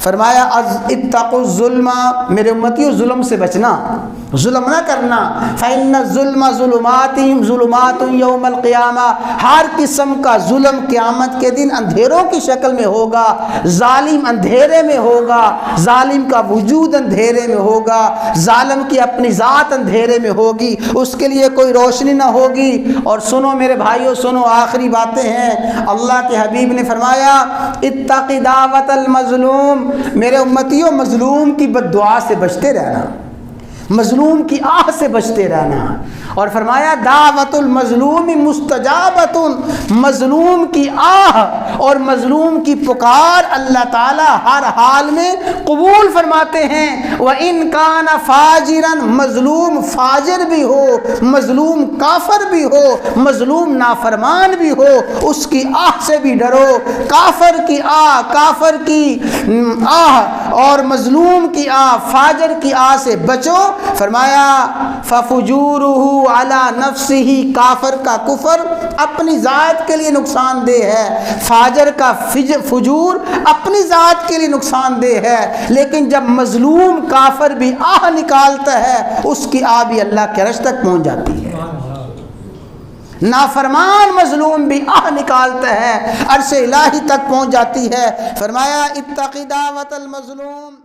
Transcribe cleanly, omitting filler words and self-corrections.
فرمایا اتقوا الظلم، میرے امتیوں ظلم سے بچنا، ظلم نہ کرنا، فإن الظلم ظلمات یوم القیامہ، ہر قسم کا ظلم قیامت کے دن اندھیروں کی شکل میں ہوگا، ظالم اندھیرے میں ہوگا، ظالم کا وجود اندھیرے میں ہوگا، ظالم کی اپنی ذات اندھیرے میں ہوگی، اس کے لیے کوئی روشنی نہ ہوگی۔ اور سنو میرے بھائیوں، سنو، آخری باتیں ہیں۔ اللہ کے حبیب نے فرمایا اتق دعوت المظلوم، میرے امتیوں مظلوم کی بد دعا سے بچتے رہنا، مظلوم کی آہ سے بچتے رہنا۔ اور فرمایا دعوت المظلوم مستجابۃ، مظلوم کی آہ اور مظلوم کی پکار اللہ تعالی ہر حال میں قبول فرماتے ہیں۔ وَإِن كَانَ فَاجِرًا، مظلوم فاجر بھی ہو، مظلوم کافر بھی ہو، مظلوم نافرمان بھی ہو، اس کی آہ سے بھی ڈرو، کافر کی آہ، کافر کی آہ اور مظلوم کی آہ، فاجر کی آہ سے بچو۔ فرمایا فَفُجُورُهُ عَلَى نَفْسِهِ، کافر کا کفر اپنی ذات کے لیے نقصان دہ ہے، فاجر کا فجور اپنی ذات کے لیے نقصان دہ ہے، لیکن جب مظلوم کافر بھی آہ نکالتا ہے، اس کی آہ بھی اللہ کے عرش تک پہنچ جاتی ہے۔ نافرمان مظلوم بھی آہ نکالتا ہے، عرش الہی تک پہنچ جاتی ہے۔ فرمایا اتق دعوت المظلوم۔